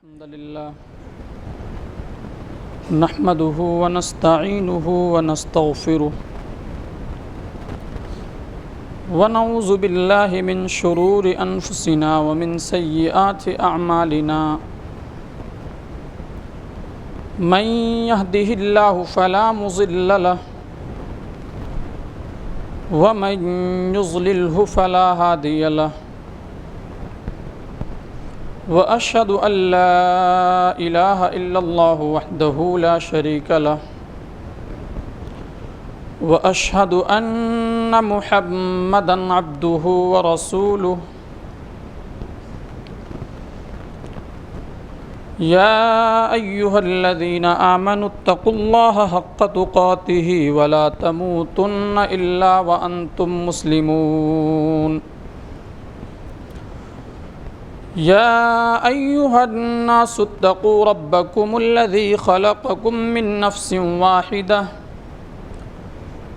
الحمد لله نحمده ونستعينه ونستغفره ونعوذ بالله من شرور أنفسنا ومن سيئات أعمالنا من يهده الله فلا مضل له ومن يضلله فلا هادي له وأشهد أن لا إله إلا الله وحده لا شريك له وأشهد أن محمدًا عبده ورسوله يا أيها الذين آمنوا اتقوا الله حق تقاته ولا تموتن إلا وأنتم مسلمون يا أيها الناس اتقوا ربكم الذي خلقكم من نفس واحدة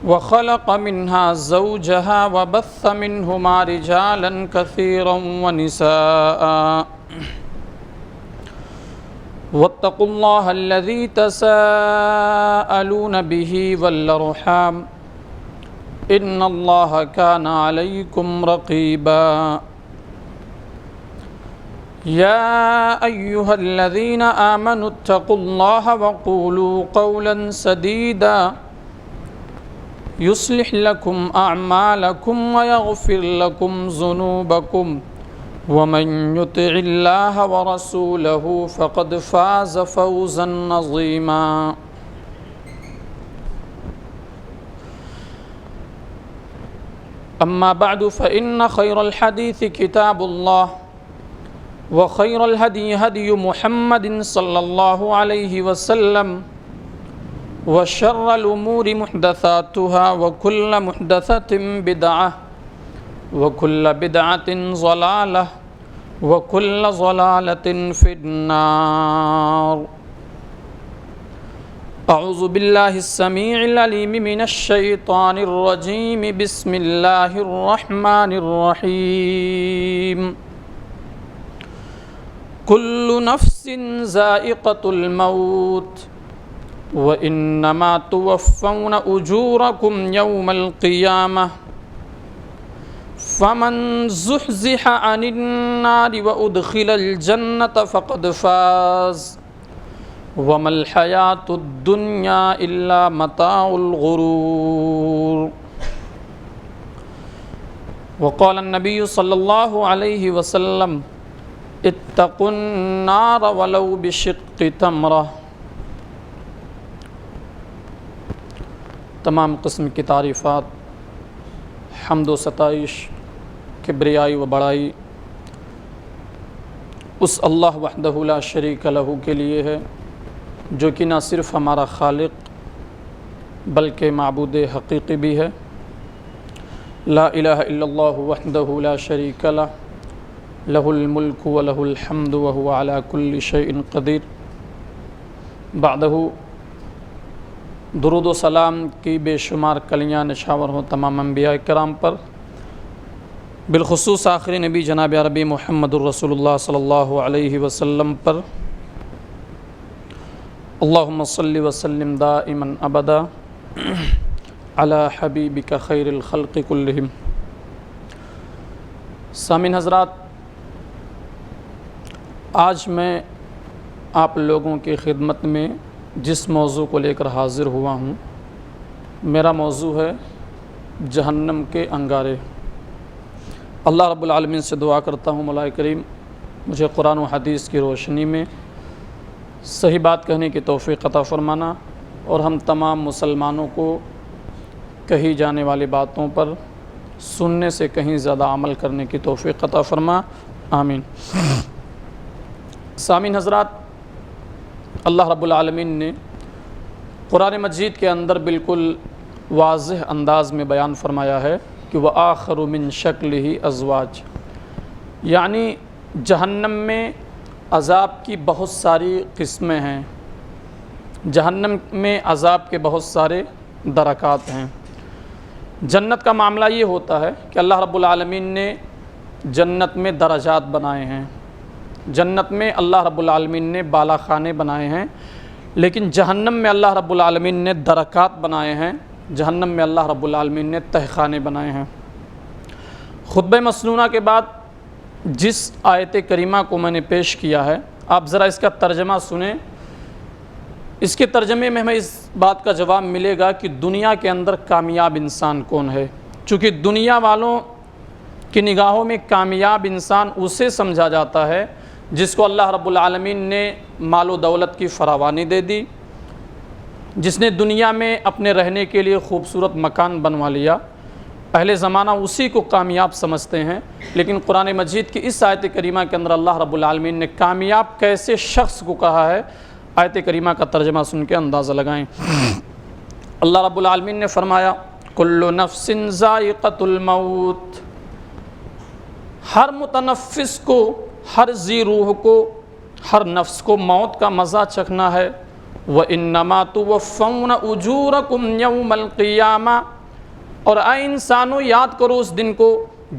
وخلق منها زوجها وبث منهما رجالا كثيرا ونساء واتقوا الله الذي تساءلون به والأرحام إن الله كان عليكم رقيبا يا أيها الذين آمنوا اتقوا الله وقولوا قولا سديدا يصلح لكم أعمالكم ويغفر لكم ذنوبكم ومن يطع الله ورسوله فقد فاز فوزا عظيما أما بعد فإن خير الحديث كتاب الله وخير الهدي هدي محمد صلى الله عليه وسلم وشر الأمور محدثاتها وكل محدثة بدعة وكل بدعة ضلالة وكل ضلالة في النار أعوذ بالله السميع العليم من الشيطان الرجيم بسم الله الرحمن الرحيم كل نفس ذائقة الموت وإنما توفون أجوركم يوم القيامة فمن زحزح عن النار وأدخل الجنة فقد فاز وما الحياة الدنيا إلا متاع الغرور وقال النبي صلى الله عليه وسلم اتقوا النار ولو بشق تمرة۔ تمام قسم کی تعریفات، حمد و ستائش، کبریائی و بڑائی اس اللہ وحدہ لا شریک لہ کے لیے ہے جو کہ نہ صرف ہمارا خالق بلکہ معبود حقیقی بھی ہے۔ لا الہ الا اللہ وحدہ لا شریک لہ لہ الملک و لہ الحمد وہو علی کل شیء قدیر۔ بعدہ درود و سلام کی بے شمار کلیاں نشاور ہوں تمام انبیاء کرام پر، بالخصوص آخری نبی جناب عربی محمد الرسول اللہ صلی اللہ علیہ وسلم پر۔ اللہم صلی وسلم دائما ابدا علی حبیبک خیر الخلق کلہم۔ سامعین حضرات، آج میں آپ لوگوں کی خدمت میں جس موضوع کو لے کر حاضر ہوا ہوں، میرا موضوع ہے جہنم کے انگارے۔ اللہ رب العالمین سے دعا کرتا ہوں مولا کریم مجھے قرآن و حدیث کی روشنی میں صحیح بات کہنے کی توفیق عطا فرمانا، اور ہم تمام مسلمانوں کو کہی جانے والی باتوں پر سننے سے کہیں زیادہ عمل کرنے کی توفیق عطا فرما، آمین۔ سامعین حضرات، اللہ رب العالمین نے قرآن مجید کے اندر بالکل واضح انداز میں بیان فرمایا ہے کہ وَآخَرُ مِن شَكْلِهِ أَزْوَاجٌ، یعنی جہنم میں عذاب کی بہت ساری قسمیں ہیں، جہنم میں عذاب کے بہت سارے درکات ہیں۔ جنت کا معاملہ یہ ہوتا ہے کہ اللہ رب العالمین نے جنت میں درجات بنائے ہیں، جنت میں اللہ رب العالمین نے بالا خانے بنائے ہیں، لیکن جہنم میں اللہ رب العالمین نے درکات بنائے ہیں، جہنم میں اللہ رب العالمین نے تہخانے بنائے ہیں۔ خطبہ مسنونہ کے بعد جس آیت کریمہ کو میں نے پیش کیا ہے، آپ ذرا اس کا ترجمہ سنیں۔ اس کے ترجمے میں ہمیں اس بات کا جواب ملے گا کہ دنیا کے اندر کامیاب انسان کون ہے۔ چونکہ دنیا والوں کی نگاہوں میں کامیاب انسان اسے سمجھا جاتا ہے جس کو اللہ رب العالمین نے مال و دولت کی فراوانی دے دی، جس نے دنیا میں اپنے رہنے کے لیے خوبصورت مکان بنوا لیا، اہل زمانہ اسی کو کامیاب سمجھتے ہیں۔ لیکن قرآن مجید کی اس آیت کریمہ کے اندر اللہ رب العالمین نے کامیاب کیسے شخص کو کہا ہے، آیت کریمہ کا ترجمہ سن کے اندازہ لگائیں۔ اللہ رب العالمین نے فرمایا کل نفس ذائقۃ الموت، ہر متنفس کو، ہر ذی روح کو، ہر نفس کو موت کا مزہ چکھنا ہے۔ وَإِنَّمَا تُوَفَّوْنَ أُجُورَكُمْ يَوْمَ الْقِيَامَةِ، اور اے انسانوں یاد کرو اس دن کو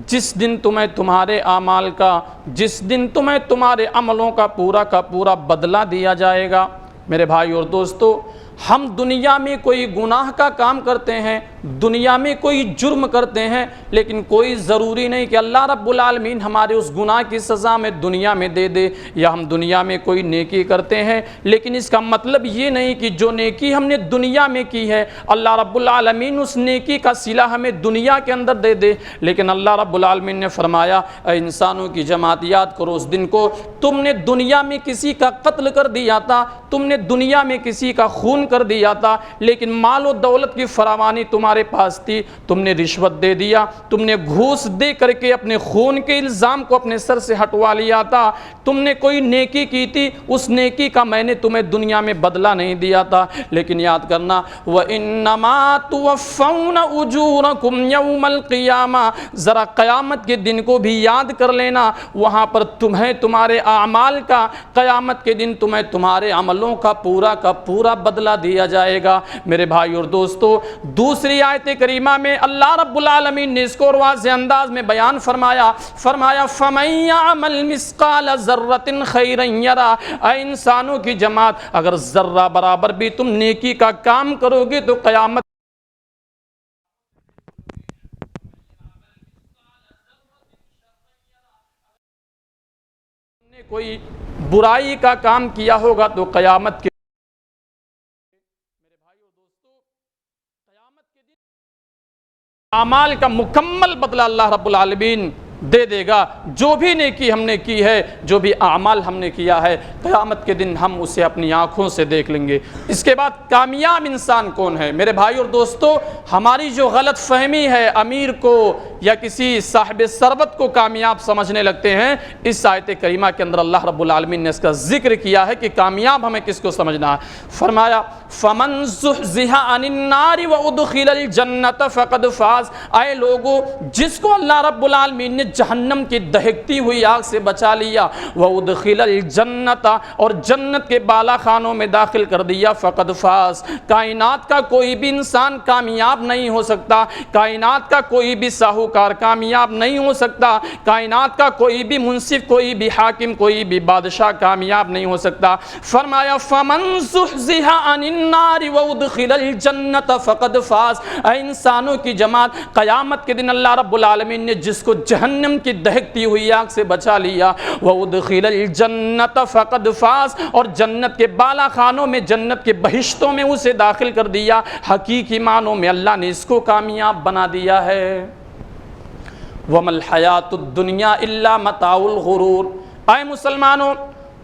جس دن تمہیں تمہارے اعمال کا، جس دن تمہیں تمہارے عملوں کا پورا بدلہ دیا جائے گا۔ میرے بھائی اور دوستو، ہم دنیا میں کوئی گناہ کا کام کرتے ہیں، دنیا میں کوئی جرم کرتے ہیں، لیکن کوئی ضروری نہیں کہ اللہ رب العالمین ہمارے اس گناہ کی سزا میں دنیا میں دے دے، یا ہم دنیا میں کوئی نیکی کرتے ہیں لیکن اس کا مطلب یہ نہیں کہ جو نیکی ہم نے دنیا میں کی ہے اللہ رب العالمین اس نیکی کا صلہ ہمیں دنیا کے اندر دے دے۔ لیکن اللہ رب العالمین نے فرمایا اے انسانوں کی جماعت یاد کرو اس دن کو، تم نے دنیا میں کسی کا قتل کر دیا تھا، تم نے دنیا میں کسی کا خون کر دیا تھا، لیکن مال و دولت کی فراوانی تمہارے پاس تھی، تم نے رشوت دے دیا، تم نے گھوس دے کر کے اپنے خون کے الزام کو اپنے سر سے ہٹوا لیا تھا، تم نے کوئی نیکی کی تھی، اس نیکی کا میں نے تمہیں دنیا میں بدلہ نہیں دیا تھا۔ لیکن یاد کرنا وَإِنَّمَا تُوَفَّوْنَ أُجُورَكُمْ يَوْمَ الْقِيَامَةِ، ذرا قیامت کے دن کو بھی یاد کر لینا، وہاں پر تمہیں تمہارے اعمال کا، قیامت کے دن تمہیں تمہارے عملوں کا پورا بدلہ دیا جائے گا۔ میرے بھائی اور دوستو، دوسری آیت کریمہ میں اللہ رب العالمین نے اس کو واضح انداز میں بیان فرمایا فَمَن يَعْمَلْ مِثْقَالَ ذَرَّةٍ خَيْرًا يَرَهُ، اے انسانوں کی جماعت اگر ذرہ برابر بھی تم نیکی کا کام کرو گے تو قیامت نے کوئی برائی کا کام کیا ہوگا تو قیامت کے اعمال کا مکمل بدلہ اللہ رب العالمین دے دے گا۔ جو بھی نیکی ہم نے کی ہے، جو بھی اعمال ہم نے کیا ہے، قیامت کے دن ہم اسے اپنی آنکھوں سے دیکھ لیں گے۔ اس کے بعد کامیاب انسان کون ہے؟ میرے بھائی اور دوستو، ہماری جو غلط فہمی ہے، امیر کو یا کسی صاحب ثروت کو کامیاب سمجھنے لگتے ہیں، اس آیت کریمہ کے اندر اللہ رب العالمین نے اس کا ذکر کیا ہے کہ کامیاب ہمیں کس کو سمجھنا ہے۔ فرمایا فَمَن زُحْزِحَ عَنِ النَّارِ وَأُدْخِلَ الْجَنَّةَ فَقَدْ فَازَ، اے لوگو جس کو اللہ رب العالمین نے جہنم کی دہکتی ہوئی آگ سے بچا لیا، وَأُدْخِلَ الْجَنَّةَ اور جنت کے بالا خانوں میں داخل کر دیا، فَقَدْ فَاز، کائنات کا کوئی بھی انسان کامیاب نہیں ہو سکتا، کائنات کا کوئی بھی ساہوکار کامیاب نہیں ہو سکتا، کائنات کا کوئی بھی منصف، کوئی بھی حاکم، کوئی بھی بادشاہ کامیاب نہیں ہو سکتا۔ فرمایا فَمَن زُحْزِحَ عَنِ النَّارِ وَأُدْخِلَ الْجَنَّةَ فَقَدْ فَاز، اے انسانوں کی جماعت قیامت کے دن اللہ رب العالمین نے جس کو جہنم کی دہکتی ہوئی آگ سے بچا لیا، وَأُدْخِلَ الْجَنَّةَ فَقَدْ فَاز، اور جنت کے بالا خانوں میں، جنت کے بہشتوں میں اسے داخل کر دیا، حقیقی معنوں میں اللہ نے اس کو کامیاب بنا دیا ہے۔ وَمَا الْحَيَاةُ الدُّنْيَا إِلَّا مَتَاعُ الْغُرُورِ، اے مسلمانوں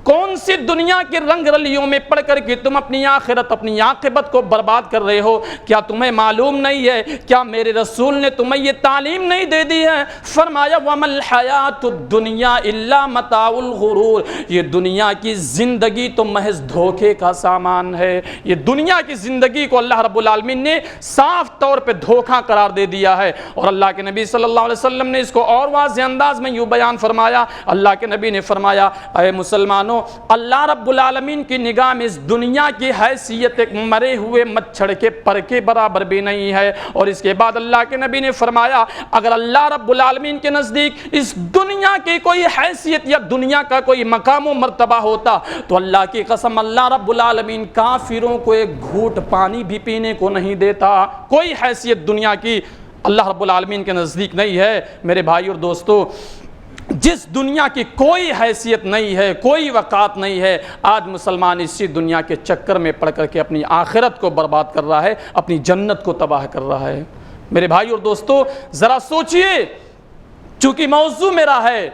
کون سی دنیا کے رنگ رلیوں میں پڑھ کر کے تم اپنی آخرت، اپنی عاقبت کو برباد کر رہے ہو؟ کیا تمہیں معلوم نہیں ہے؟ کیا میرے رسول نے تمہیں یہ تعلیم نہیں دے دی ہے؟ فرمایا وَمَا الْحَيَاةُ الدُّنْيَا إِلَّا مَتَاعُ الْغُرُورِ، یہ دنیا کی زندگی تو محض دھوکے کا سامان ہے۔ یہ دنیا کی زندگی کو اللہ رب العالمین نے صاف طور پہ دھوکہ قرار دے دیا ہے، اور اللہ کے نبی صلی اللہ علیہ وسلم نے اس کو اور واضح انداز میں یوں بیان فرمایا۔ اللہ کے نبی نے فرمایا اے مسلمانوں مسلمانوں، اللہ رب العالمین کی نگاہ میں اس دنیا کی حیثیت ایک مرے ہوئے مچھڑ کے پر کے برابر بھی نہیں ہے۔ اور اس کے بعد اللہ کے نبی نے فرمایا اگر اللہ رب العالمین کے نزدیک اس دنیا کی کوئی حیثیت یا دنیا کا کوئی مقام و مرتبہ ہوتا تو اللہ کی قسم اللہ رب العالمین کافروں کو ایک گھونٹ پانی بھی پینے کو نہیں دیتا۔ کوئی حیثیت دنیا کی اللہ رب العالمین کے نزدیک نہیں ہے۔ میرے بھائی اور دوستو، جس دنیا کی کوئی حیثیت نہیں ہے، کوئی وقات نہیں ہے، آج مسلمان اسی دنیا کے چکر میں پڑ کر کے اپنی آخرت کو برباد کر رہا ہے، اپنی جنت کو تباہ کر رہا ہے۔ میرے بھائی اور دوستو ذرا سوچئے، چونکہ موضوع میرا ہے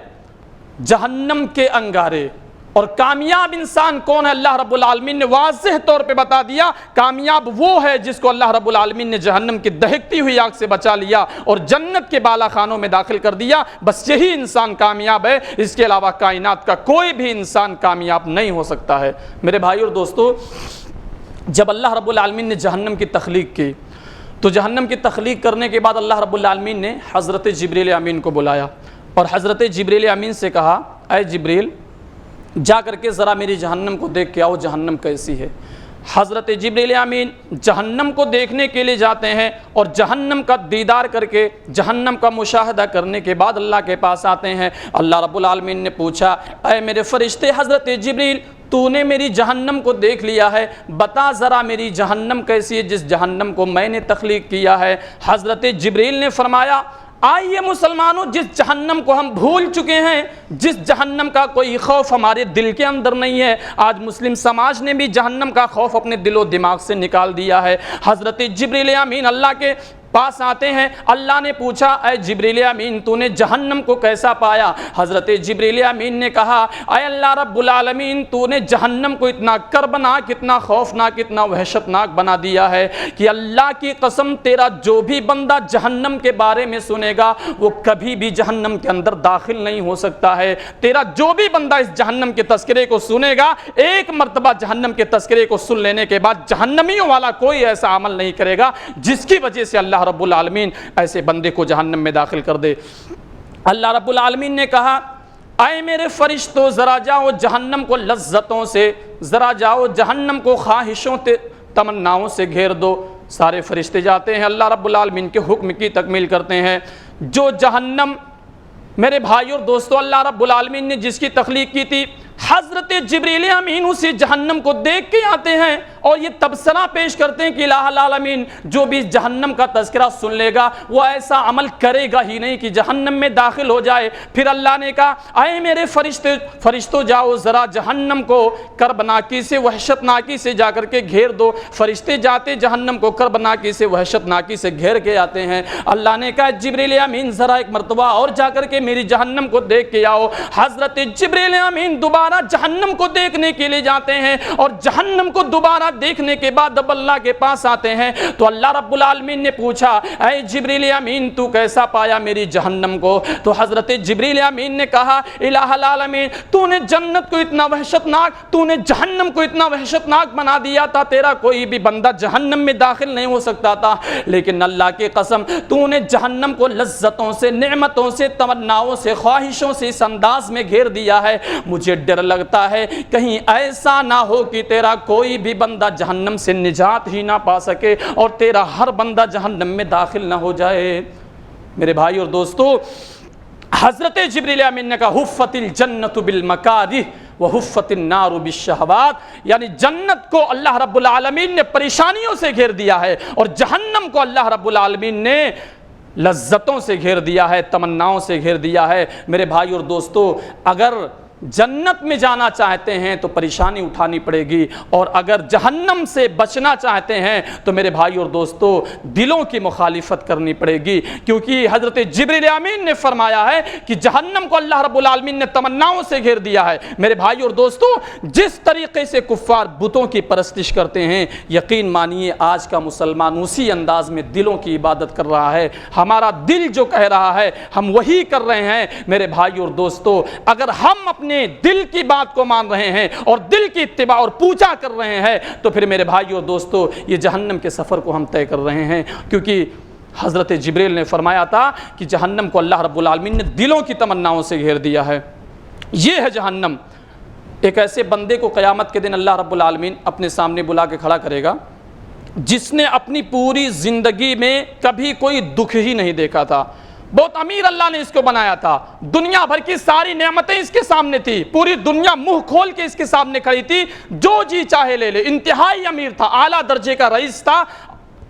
جہنم کے انگارے، اور کامیاب انسان کون ہے اللہ رب العالمین نے واضح طور پہ بتا دیا۔ کامیاب وہ ہے جس کو اللہ رب العالمین نے جہنم کی دہکتی ہوئی آگ سے بچا لیا اور جنت کے بالا خانوں میں داخل کر دیا، بس یہی انسان کامیاب ہے۔ اس کے علاوہ کائنات کا کوئی بھی انسان کامیاب نہیں ہو سکتا ہے۔ میرے بھائی اور دوستو، جب اللہ رب العالمین نے جہنم کی تخلیق کی تو جہنم کی تخلیق کرنے کے بعد اللہ رب العالمین نے حضرت جبریل امین کو بلایا اور حضرت جبریل امین سے کہا اے جبریل جا کر کے ذرا میری جہنم کو دیکھ کے آؤ، جہنم کیسی ہے۔ حضرت جبریل امین جہنم کو دیکھنے کے لیے جاتے ہیں اور جہنم کا دیدار کر کے جہنم کا مشاہدہ کرنے کے بعد اللہ کے پاس آتے ہیں۔ اللہ رب العالمین نے پوچھا اے میرے فرشتے حضرت جبریل، تو نے میری جہنم کو دیکھ لیا ہے، بتا ذرا میری جہنم کیسی ہے جس جہنم کو میں نے تخلیق کیا ہے۔ حضرت جبریل نے فرمایا آئیے مسلمانوں، جس جہنم کو ہم بھول چکے ہیں، جس جہنم کا کوئی خوف ہمارے دل کے اندر نہیں ہے، آج مسلم سماج نے بھی جہنم کا خوف اپنے دل و دماغ سے نکال دیا ہے۔ حضرت جبریل امین اللہ کے پاس آتے ہیں، اللہ نے پوچھا اے جبریل امین تو نے جہنم کو کیسا پایا؟ حضرت جبریل امین نے کہا اے اللہ رب العالمین تو نے جہنم کو اتنا کربناک، اتنا خوفناک، اتنا وحشتناک بنا دیا ہے کہ اللہ کی قسم تیرا جو بھی بندہ جہنم کے بارے میں سنے گا وہ کبھی بھی جہنم کے اندر داخل نہیں ہو سکتا ہے۔ تیرا جو بھی بندہ اس جہنم کے تذکرے کو سنے گا، ایک مرتبہ جہنم کے تذکرے کو سن لینے کے بعد جہنمیوں والا کوئی ایسا عمل نہیں کرے گا جس کی وجہ سے اللہ رب العالمین ایسے بندے کو جہنم میں داخل کر دے۔ اللہ رب العالمین نے کہا اے میرے فرشتوں ذرا جاؤ جہنم کو لذتوں سے، ذرا جاؤ جہنم کو خواہشوں تمناؤں سے گھیر دو۔ سارے فرشتے جاتے ہیں، اللہ رب العالمین کے حکم کی تکمیل کرتے ہیں۔ جو جہنم میرے بھائی اور دوستو اللہ رب العالمین نے جس کی تخلیق کی تھی، حضرت جبریل امین اسی جہنم کو دیکھ کے آتے ہیں اور یہ تبصرہ پیش کرتے ہیں کہ الہ العالمین جو بھی جہنم کا تذکرہ سن لے گا وہ ایسا عمل کرے گا ہی نہیں کہ جہنم میں داخل ہو جائے۔ پھر اللہ نے کہا اے میرے فرشتوں جاؤ ذرا جہنم کو کربناکی سے، وحشتناکی سے جا کر کے گھیر دو۔ فرشتے جاتے جہنم کو کربناکی سے، وحشتناکی سے گھیر کے آتے ہیں۔ اللہ نے کہا جبریل امین ذرا ایک مرتبہ اور جا کر کے میری جہنم کو دیکھ کے آؤ۔ حضرت جبریل امین دوبارہ جہنم کو دیکھنے کے لیے جاتے ہیں اور جہنم کو دوبارہ دیکھنے کے بعد اب اللہ کے پاس آتے ہیں تو اللہ رب العالمین نے پوچھا اے جبریل امین تو کیسا پایا میری جہنم کو؟ تو حضرت جبریل امین نے کہا الہ العالمین تو نے جنت کو اتنا وحشتناک، تو نے جہنم کو اتنا وحشتناک بنا دیا تھا، تیرا کوئی بھی بندہ جہنم میں داخل نہیں ہو سکتا تھا، لیکن اللہ کی قسم تو نے جہنم کو لذتوں سے، نعمتوں سے، تمناؤں سے، خواہشوں سے اس انداز میں گھیر دیا ہے۔ مجھے ڈر لگتا ہے کہیں ایسا نہ ہو کہ تیرا کوئی بھی بندہ جہنم سے نجات ہی نہ پا سکے اور تیرا ہر بندہ جہنم میں داخل نہ ہو جائے۔ میرے بھائی اور دوستو حضرت جبریل امین نے کہا حفت الجنت بالمکارہ وحفت النار بالشہوات، یعنی جنت کو اللہ رب العالمین نے پریشانیوں سے گھیر دیا ہے اور جہنم کو اللہ رب العالمین نے لذتوں سے گھیر دیا ہے، تمناؤں سے گھیر دیا ہے۔ میرے بھائی اور دوستو اگر جنت میں جانا چاہتے ہیں تو پریشانی اٹھانی پڑے گی، اور اگر جہنم سے بچنا چاہتے ہیں تو میرے بھائی اور دوستو دلوں کی مخالفت کرنی پڑے گی، کیونکہ حضرت جبریل امین نے فرمایا ہے کہ جہنم کو اللہ رب العالمین نے تمناؤں سے گھیر دیا ہے۔ میرے بھائی اور دوستو جس طریقے سے کفار بتوں کی پرستش کرتے ہیں، یقین مانیے آج کا مسلمان اسی انداز میں دلوں کی عبادت کر رہا ہے۔ ہمارا دل جو کہہ رہا ہے ہم وہی کر رہے ہیں۔ میرے بھائی اور دوستو اگر ہم اپنے دل کی بات کو مان رہے ہیں اور دل کی اتباع اور پوجا کر رہے ہیں تو پھر میرے بھائی اور دوستو یہ جہنم کے سفر کو ہم طے کر رہے ہیں، کیونکہ حضرت جبریل نے فرمایا تھا کہ جہنم کو اللہ رب العالمین نے دلوں کی تمناؤں سے گھیر دیا ہے۔ یہ ہے جہنم۔ ایک ایسے بندے کو قیامت کے دن اللہ رب العالمین اپنے سامنے بلا کے کھڑا کرے گا جس نے اپنی پوری زندگی میں کبھی کوئی دکھ ہی نہیں دیکھا تھا. بہت امیر اللہ نے اس کو بنایا تھا, دنیا بھر کی ساری نعمتیں اس کے سامنے تھی, پوری دنیا منہ کھول کے اس کے سامنے کھڑی تھی, جو جی چاہے لے لے, انتہائی امیر تھا, اعلیٰ درجے کا رئیس تھا,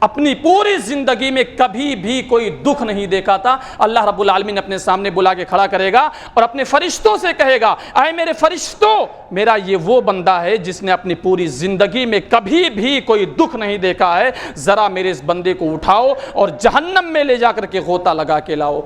اپنی پوری زندگی میں کبھی بھی کوئی دکھ نہیں دیکھا تھا. اللہ رب العالمین اپنے سامنے بلا کے کھڑا کرے گا اور اپنے فرشتوں سے کہے گا, اے میرے فرشتوں, میرا یہ وہ بندہ ہے جس نے اپنی پوری زندگی میں کبھی بھی کوئی دکھ نہیں دیکھا ہے, ذرا میرے اس بندے کو اٹھاؤ اور جہنم میں لے جا کر کے غوطہ لگا کے لاؤ.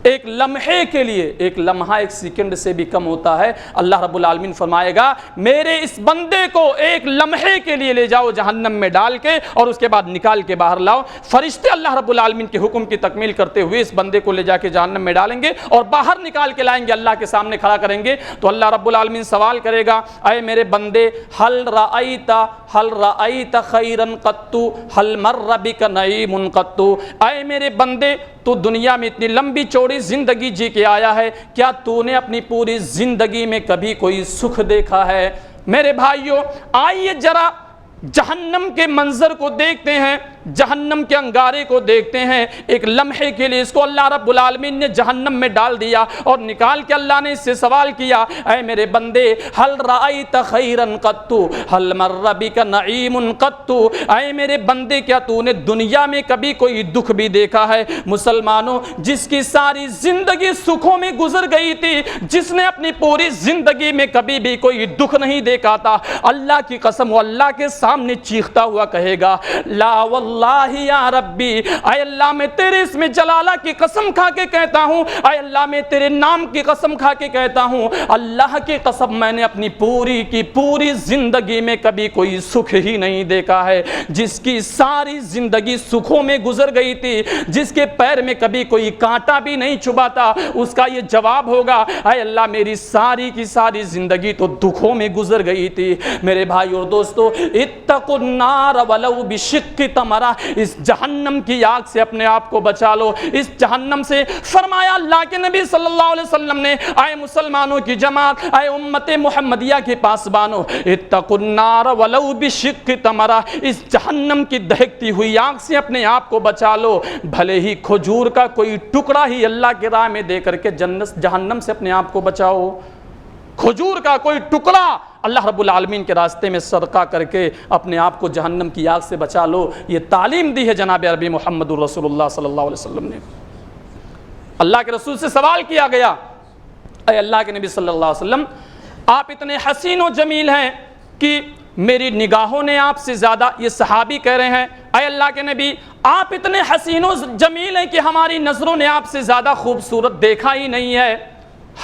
ایک لمحے کے لیے, ایک لمحہ ایک سیکنڈ سے بھی کم ہوتا ہے. اللہ رب العالمین فرمائے گا, میرے اس بندے کو ایک لمحے کے لیے لے جاؤ جہنم میں ڈال کے اور اس کے بعد نکال کے باہر لاؤ. فرشتے اللہ رب العالمین کے حکم کی تکمیل کرتے ہوئے اس بندے کو لے جا کے جہنم میں ڈالیں گے اور باہر نکال کے لائیں گے, اللہ کے سامنے کھڑا کریں گے. تو اللہ رب العالمین سوال کرے گا, اے میرے بندے, ہل رأیت خیرا قط, ہل مر بک نعیم قط, اے میرے بندے, تو دنیا میں اتنی لمبی چوڑی زندگی جی کے آیا ہے, کیا تو نے اپنی پوری زندگی میں کبھی کوئی سکھ دیکھا ہے؟ میرے بھائیوں, آئیے ذرا جہنم کے منظر کو دیکھتے ہیں, جہنم کے انگارے کو دیکھتے ہیں. ایک لمحے کے لیے اس کو اللہ رب العالمین نے جہنم میں ڈال دیا اور نکال کے اللہ نے اس سے سوال کیا, اے میرے بندے, ہل رأیت خیرا قط, ہل مر بک نعیم قط, اے میرے بندے, کیا تو نے دنیا میں کبھی کوئی دکھ بھی دیکھا ہے؟ مسلمانوں, جس کی ساری زندگی سکھوں میں گزر گئی تھی, جس نے اپنی پوری زندگی میں کبھی بھی کوئی دکھ نہیں دیکھا تھا, اللہ کی قسم وہ اللہ کے سامنے چیختا ہوا کہے گا, لا واللہ یا ربی, اے اللہ میں تیرے اسم جلالہ کی قسم کھا کے کہتا ہوں, اے اللہ میں تیرے نام کی قسم کھا کے کہتا ہوں, اللہ کی قسم میں نے اپنی پوری کی پوری زندگی میں کبھی کوئی سکھ ہی نہیں دیکھا ہے. جس کی ساری زندگی سکھوں میں گزر گئی تھی, جس کے پیر میں کبھی کوئی کانٹا بھی نہیں چبھا تھا, اس کا یہ جواب ہوگا, اے اللہ میری ساری کی ساری زندگی تو دکھوں میں گزر گئی تھی. میرے بھائی اور دوستو, اتقوا النار ولو بشق تمرہ, اس جہنم کی آگ سے اپنے آپ کو بچا لو, اس جہنم سے. فرمایا اللہ کے نبی صلی اللہ علیہ وسلم نے, اے مسلمانوں کی جماعت, اے امت محمدیہ کے پاسبانوں, اتقوا النار ولو بشق تمرہ, اس جہنم کی دہکتی ہوئی آگ سے اپنے آپ کو بچا لو, بھلے ہی کھجور کا کوئی ٹکڑا ہی اللہ کی راہ میں دے کر کے جہنم سے اپنے آپ کو بچاؤ. کھجور کا کوئی ٹکڑا اللہ رب العالمین کے راستے میں صدقہ کر کے اپنے آپ کو جہنم کی آگ سے بچا لو. یہ تعلیم دی ہے جناب عربی محمد الرسول اللہ صلی اللہ علیہ وسلم نے. اللہ کے رسول سے سوال کیا گیا, اے اللہ کے نبی صلی اللہ علیہ وسلم, آپ اتنے حسین و جمیل ہیں کہ میری نگاہوں نے آپ سے زیادہ, یہ صحابی کہہ رہے ہیں, اے اللہ کے نبی, آپ اتنے حسین و جمیل ہیں کہ ہماری نظروں نے آپ سے زیادہ خوبصورت دیکھا ہی نہیں ہے,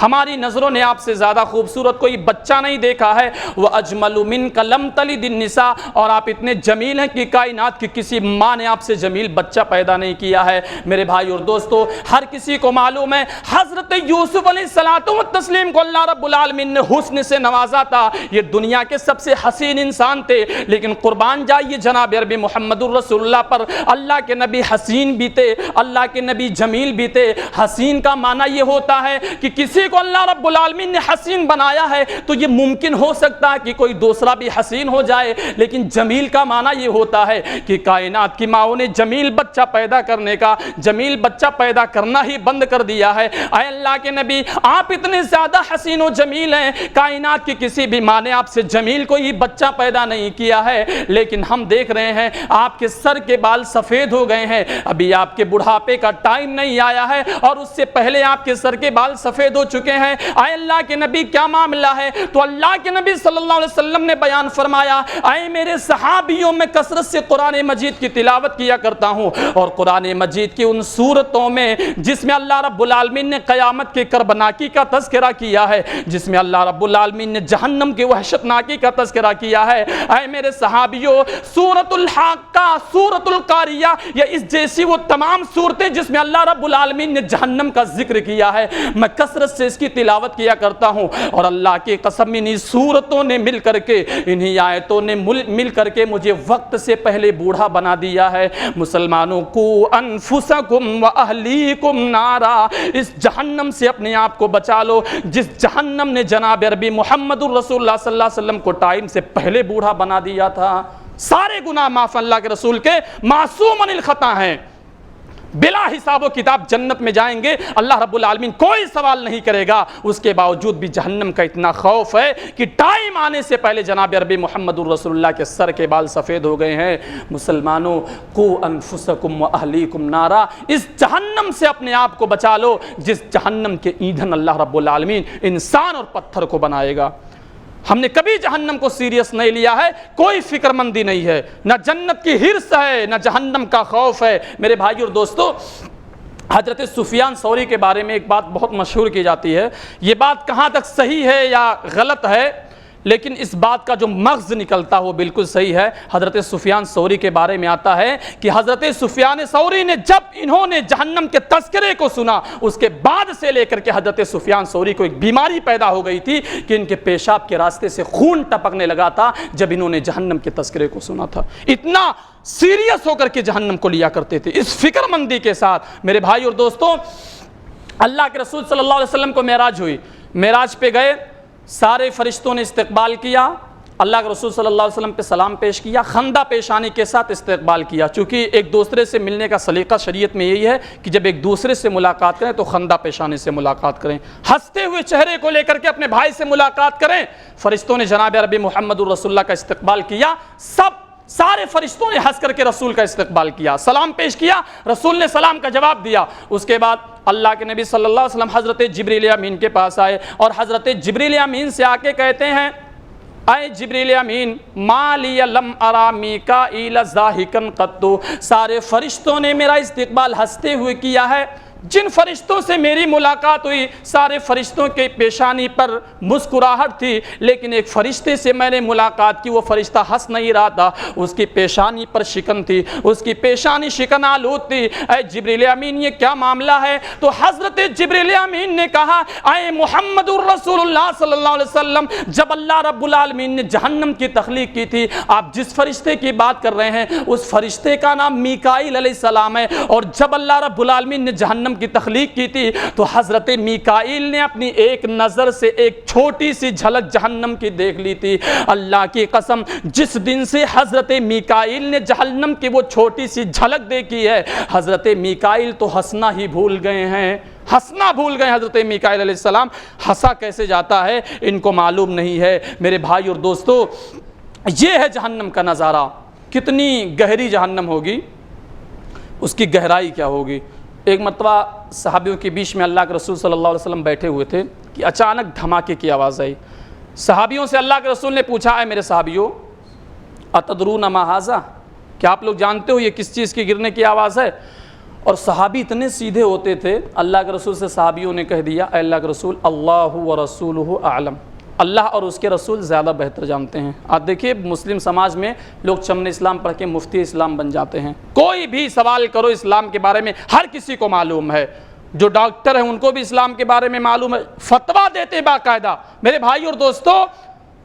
ہماری نظروں نے آپ سے زیادہ خوبصورت کوئی بچہ نہیں دیکھا ہے. وَأَجْمَلُ مِنْكَ لَمْ تَلِدِ النِّسَاء, اور آپ اتنے جمیل ہیں کہ کائنات کی کسی ماں نے آپ سے جمیل بچہ پیدا نہیں کیا ہے. میرے بھائی اور دوستو, ہر کسی کو معلوم ہے حضرت یوسف علیہ الصلوۃ والتسلیم کو اللہ رب العالمین نے حسن سے نوازا تھا, یہ دنیا کے سب سے حسین انسان تھے, لیکن قربان جائیے جناب عربی محمد الرسول اللہ پر, اللہ کے نبی حسین بھی تھے, اللہ کے نبی جمیل بھی تھے. حسین کا معنی یہ ہوتا ہے کہ کسی کو اللہ رب العالمین نے حسین بنایا ہے تو یہ ممکن ہو سکتا ہے کہ کوئی دوسرا بھی حسین ہو جائے, لیکن جمیل کا معنی یہ ہوتا ہے کہ کائنات کی ماؤں نے جمیل بچہ پیدا کرنے کا, جمیل بچہ پیدا کرنا ہی بند کر دیا ہے. اے اللہ کے نبی, آپ اتنے زیادہ حسین و جمیل ہیں, کائنات کی کسی بھی ماں نے آپ سے جمیل کوئی بچہ پیدا نہیں کیا ہے, لیکن ہم دیکھ رہے ہیں آپ کے سر کے بال سفید ہو گئے ہیں, ابھی آپ کے بڑھاپے کا ٹائم نہیں آیا ہے اور اس سے پہلے آپ کے سر کے بال سفید ہو چکے ہیں. اے اللہ کے نبی, کیا معاملہ ہے؟ تو اللہ کے نبی صلی اللہ علیہ وسلم نے بیان فرمایا, اے میرے صحابیوں, میں کثرت سے قرآن مجید کی تلاوت کیا کرتا ہوں, اور قرآن مجید کی ان سورتوں میں جس میں اللہ رب العالمین نے قیامت کے کربناکی کا تذکرہ کیا ہے, جس میں اللہ رب العالمین نے جہنم کے وحشتناکی کا تذکرہ کیا ہے, اے میرے صحابیوں, سورۃ الحاقہ, سورۃ القاریہ, یا اس جیسی وہ تمام صورتیں جس میں اللہ رب العالمین نے جہنم کا ذکر کیا ہے, میں کثرت سے اس کی تلاوت کیا کرتا ہوں، اور اللہ کی قسم انہی صورتوں نے مل کر کے، انہی آیتوں نے مل کر کے مجھے وقت سے پہلے بوڑھا بنا دیا ہے۔ مسلمانوں کو انفسکم و اہلیکم نارا، اس جہنم سے اپنے آپ کو بچا لو جس جہنم نے جناب عربی محمد الرسول اللہ صلی اللہ علیہ وسلم کو ٹائم سے پہلے بوڑھا بنا دیا تھا۔ سارے گناہ معاف اللہ کے رسول کے، معصوم عن الخطا ہیں، بلا حساب و کتاب جنت میں جائیں گے، اللہ رب العالمین کوئی سوال نہیں کرے گا۔ اس کے باوجود بھی جہنم کا اتنا خوف ہے کہ ٹائم آنے سے پہلے جناب عربی محمد الرسول اللہ کے سر کے بال سفید ہو گئے ہیں۔ مسلمانوں کو انفسکم و اہلیکم نارا، اس جہنم سے اپنے آپ کو بچا لو جس جہنم کے ایندھن اللہ رب العالمین انسان اور پتھر کو بنائے گا۔ ہم نے کبھی جہنم کو سیریس نہیں لیا ہے، کوئی فکر مندی نہیں ہے، نہ جنت کی حرص ہے نہ جہنم کا خوف ہے۔ میرے بھائی اور دوستو، حضرت سفیان ثوری کے بارے میں ایک بات بہت مشہور کی جاتی ہے، یہ بات کہاں تک صحیح ہے یا غلط ہے، لیکن اس بات کا جو مغز نکلتا ہے وہ بالکل صحیح ہے۔ حضرت سفیان ثوری کے بارے میں آتا ہے کہ حضرت سفیان ثوری نے جب انہوں نے جہنم کے تذکرے کو سنا، اس کے بعد سے لے کر کے حضرت سفیان ثوری کو ایک بیماری پیدا ہو گئی تھی کہ ان کے پیشاب کے راستے سے خون ٹپکنے لگا تھا جب انہوں نے جہنم کے تذکرے کو سنا تھا۔ اتنا سیریس ہو کر کے جہنم کو لیا کرتے تھے، اس فکر مندی کے ساتھ۔ میرے بھائی اور دوستوں، اللہ کے رسول صلی اللہ علیہ وسلم کو معراج ہوئی، معراج پہ گئے، سارے فرشتوں نے استقبال کیا، اللہ کے رسول صلی اللہ علیہ وسلم پہ سلام پیش کیا، خندہ پیشانی کے ساتھ استقبال کیا، چونکہ ایک دوسرے سے ملنے کا سلیقہ شریعت میں یہی ہے کہ جب ایک دوسرے سے ملاقات کریں تو خندہ پیشانی سے ملاقات کریں، ہنستے ہوئے چہرے کو لے کر کے اپنے بھائی سے ملاقات کریں۔ فرشتوں نے جناب عربی محمد الرسول اللہ کا استقبال کیا، سارے فرشتوں نے ہنس کر کے رسول کا استقبال کیا، سلام پیش کیا، رسول نے سلام کا جواب دیا۔ اس کے بعد اللہ کے نبی صلی اللہ علیہ وسلم حضرت جبریل امین کے پاس آئے اور حضرت جبریل امین سے آ کے کہتے ہیں، اے جبریل امین ما لی لم ارا میکائیل ضاحکا قط، سارے فرشتوں نے میرا استقبال ہنستے ہوئے کیا ہے، جن فرشتوں سے میری ملاقات ہوئی سارے فرشتوں کے پیشانی پر مسکراہٹ تھی، لیکن ایک فرشتے سے میں نے ملاقات کی، وہ فرشتہ ہنس نہیں رہا تھا، اس کی پیشانی پر شکن تھی، اس کی پیشانی شکن آلود تھی۔ اے جبریل امین یہ کیا معاملہ ہے؟ تو حضرت جبریل امین نے کہا، اے محمد الرسول اللہ صلی اللہ علیہ وسلم، جب اللہ رب العالمین نے جہنم کی تخلیق کی تھی، آپ جس فرشتے کی بات کر رہے ہیں اس فرشتے کا نام میکائیل علیہ السلام ہے، اور جب اللہ رب العالمین نے جہنم کی تخلیق کی تھی تو حضرت میکائیل نے اپنی ایک نظر سے ایک چھوٹی سی جھلک جہنم کی دیکھ لی تھی۔ اللہ کی قسم، جس دن سے حضرت میکائیل نے جہنم کی وہ چھوٹی سی جھلک دیکھی ہے، حضرت میکائیل تو ہنسنا ہی بھول گئے ہیں، ہنسنا بھول گئے۔ حضرت میکائیل علیہ السلام ہنسا کیسے جاتا ہے ان کو معلوم نہیں ہے۔ میرے بھائی اور دوستو، یہ ہے جہنم کا نظارہ، کتنی گہری جہنم ہوگی، اس کی گہرائی کیا ہوگی۔ ایک مرتبہ صحابیوں کے بیچ میں اللہ کے رسول صلی اللہ علیہ وسلم بیٹھے ہوئے تھے کہ اچانک دھماکے کی آواز آئی۔ صحابیوں سے اللہ کے رسول نے پوچھا، اے میرے صحابیوں اتدرون ما ھذا، کیا آپ لوگ جانتے ہو یہ کس چیز کی گرنے کی آواز ہے؟ اور صحابی اتنے سیدھے ہوتے تھے، اللہ کے رسول سے صحابیوں نے کہہ دیا، اے اللہ کے رسول اللہ و رسولہ اعلم، اللہ اور اس کے رسول زیادہ بہتر جانتے ہیں۔ آج دیکھیے مسلم سماج میں لوگ چمن اسلام پڑھ کے مفتی اسلام بن جاتے ہیں، کوئی بھی سوال کرو اسلام کے بارے میں ہر کسی کو معلوم ہے، جو ڈاکٹر ہیں ان کو بھی اسلام کے بارے میں معلوم ہے، فتویٰ دیتے باقاعدہ۔ میرے بھائی اور دوستو،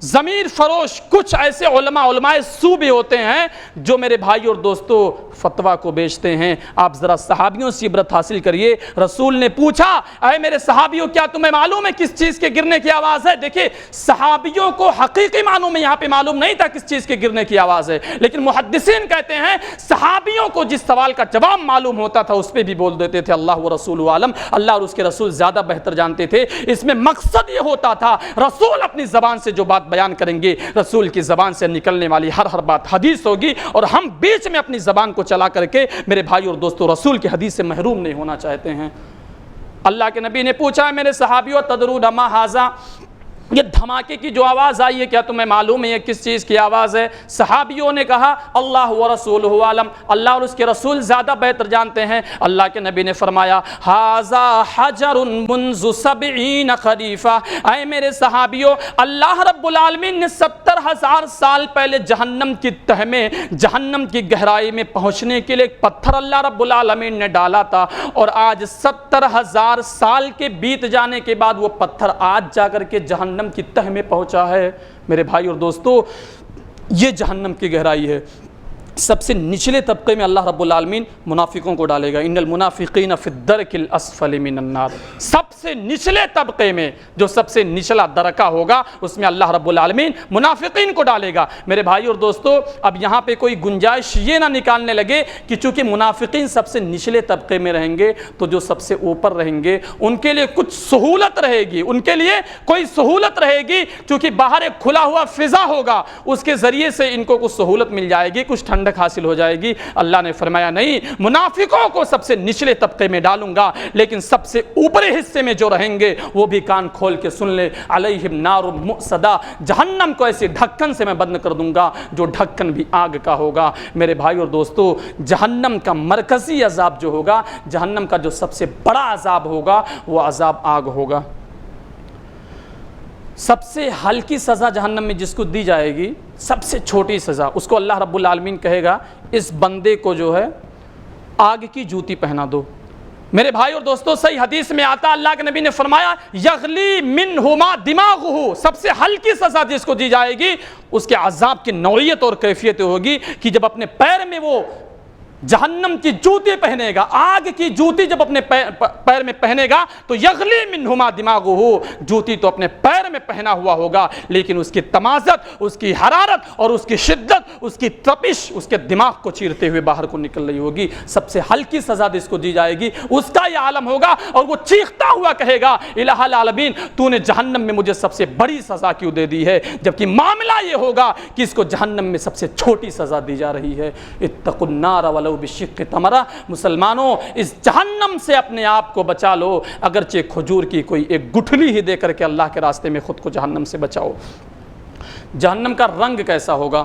ضمیر فروش کچھ ایسے علماء سو بھی ہوتے ہیں جو میرے بھائی اور دوستو فتویٰ کو بیچتے ہیں۔ آپ ذرا صحابیوں سے عبرت حاصل کریے۔ رسول نے پوچھا، اے میرے صحابیوں کیا تمہیں معلوم ہے کس چیز کے گرنے کی آواز ہے؟ دیکھیں صحابیوں کو حقیقی معنوں میں یہاں پہ معلوم نہیں تھا کس چیز کے گرنے کی آواز ہے، لیکن محدثین کہتے ہیں صحابیوں کو جس سوال کا جواب معلوم ہوتا تھا اس پہ بھی بول دیتے تھے اللہ و رسول عالم، اللہ اور اس کے رسول زیادہ بہتر جانتے تھے۔ اس میں مقصد یہ ہوتا تھا رسول اپنی زبان سے جو بات بیان کریں گے، رسول کی زبان سے نکلنے والی ہر بات حدیث ہوگی، اور ہم بیچ میں اپنی زبان کو چلا کر کے میرے بھائی اور دوستو رسول کی حدیث سے محروم نہیں ہونا چاہتے ہیں۔ اللہ کے نبی نے پوچھا، میرے صحابیوں تدرون ما ھذا، یہ دھماکے کی جو آواز آئی ہے کیا تمہیں معلوم ہے یہ کس چیز کی آواز ہے؟ صحابیوں نے کہا اللہ و رسولہ عالم، اللہ اور اس کے رسول زیادہ بہتر جانتے ہیں۔ اللہ کے نبی نے فرمایا ھذا حجر منذ 70 خریفہ، اے میرے صحابیوں، اللہ رب العالمین نے 70,000 سال پہلے جہنم کی تہ میں، جہنم کی گہرائی میں پہنچنے کے لیے ایک پتھر اللہ رب العالمین نے ڈالا تھا، اور آج 70,000 سال کے بیت جانے کے بعد وہ پتھر آج جا کر کے جہنم کی تہ میں پہنچا ہے۔ میرے بھائی اور دوستو، یہ جہنم کی گہرائی ہے۔ سب سے نچلے طبقے میں اللہ رب العالمین منافقوں کو ڈالے گا، ان المنافقین فی الدرک الاسفل من النار۔ سب سے نچلے طبقے میں، جو سب سے نچلا درکہ ہوگا، اس میں اللہ رب العالمین منافقین کو ڈالے گا۔ میرے بھائی اور دوستو، اب یہاں پہ کوئی گنجائش یہ نہ نکالنے لگے کہ چونکہ منافقین سب سے نچلے طبقے میں رہیں گے تو جو سب سے اوپر رہیں گے ان کے لیے کچھ سہولت رہے گی، ان کے لیے کوئی سہولت رہے گی، چونکہ باہر ایک کھلا ہوا فضا ہوگا، اس کے ذریعے سے ان کو کچھ سہولت مل جائے گی، کچھ ٹھنڈک حاصل ہو جائے گی۔ اللہ نے فرمایا نہیں، منافقوں کو سب سے نچلے طبقے میں ڈالوں گا، لیکن سب سے اوپری حصے میں جو رہیں گے وہ بھی کان کھول کے سن لے، علیہم نار مؤصدہ، جہنم کو ایسے ڈھکن سے میں بند کر دوں گا جو ڈھکن بھی آگ کا ہوگا۔ میرے بھائی اور دوستو، جہنم کا مرکزی عذاب جو ہوگا، جہنم کا جو سب سے بڑا عذاب ہوگا وہ عذاب آگ ہوگا۔ سب سے ہلکی سزا جہنم میں جس کو دی جائے گی، سب سے چھوٹی سزا، اس کو اللہ رب العالمین کہے گا اس بندے کو جو ہے آگ کی جوتی پہنا دو۔ میرے بھائی اور دوستو، صحیح حدیث میں آتا، اللہ کے نبی نے فرمایا یغلی منہما دماغہ، سب سے ہلکی سزا جس کو دی جائے گی اس کے عذاب کی نوعیت اور کیفیت ہوگی کہ جب اپنے پیر میں وہ جہنم کی جوتی پہنے گا، آگ کی جوتی جب اپنے پیر میں پہنے گا تو یغلی منہما دماغہ، جوتی تو اپنے پیر میں پہنا ہوا ہوگا لیکن اس کی تمازت، اس کی حرارت اور اس کی شدت، اس کی تپش اس کے دماغ کو چیرتے ہوئے باہر کو نکل رہی ہوگی۔ سب سے ہلکی سزا جس کو دی جائے گی اس کا یہ عالم ہوگا، اور وہ چیختا ہوا کہے گا الہ العالمین، تو نے جہنم میں مجھے سب سے بڑی سزا کیوں دے دی ہے، جبکہ معاملہ یہ ہوگا کہ اس کو جہنم میں سب سے چھوٹی سزا دی جا رہی ہے۔ اتقوا النار ولو بشق تمرہ، مسلمانوں اس جہنم سے اپنے آپ کو بچا لو، اگرچہ کھجور کی کوئی ایک گٹھلی ہی دے کر کے اللہ کے راستے میں خود کو جہنم سے بچاؤ۔ جہنم کا رنگ کیسا ہوگا؟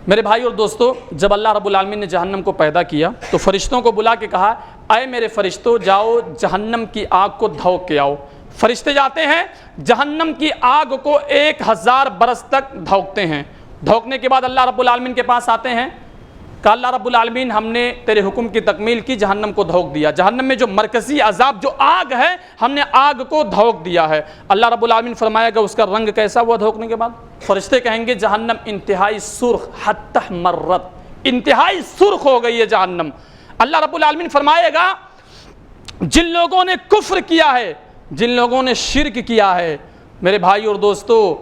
میرے بھائی اور دوستو، جب اللہ رب العالمین نے جہنم کو پیدا کیا تو فرشتوں کو بلا کے کہا اے میرے فرشتوں، جاؤ جہنم کی آگ کو دھوک کے آؤ۔ فرشتے جاتے ہیں، جہنم کی آگ کو 1000 برس تک دھوکتے ہیں۔ دھوکنے کے بعد اللہ رب العالمین کے پاس آتے ہیں، کہ اللہ رب العالمین ہم نے تیرے حکم کی تکمیل کی، جہنم کو دھوک دیا، جہنم میں جو مرکزی عذاب جو آگ ہے ہم نے آگ کو دھوک دیا ہے۔ اللہ رب العالمین فرمائے گا اس کا رنگ کیسا ہوا دھوکنے کے بعد؟ فرشتے کہیں گے جہنم انتہائی سرخ، حتی مرت، انتہائی سرخ ہو گئی ہے جہنم۔ اللہ رب العالمین فرمائے گا جن لوگوں نے کفر کیا ہے، جن لوگوں نے شرک کیا ہے، میرے بھائی اور دوستو،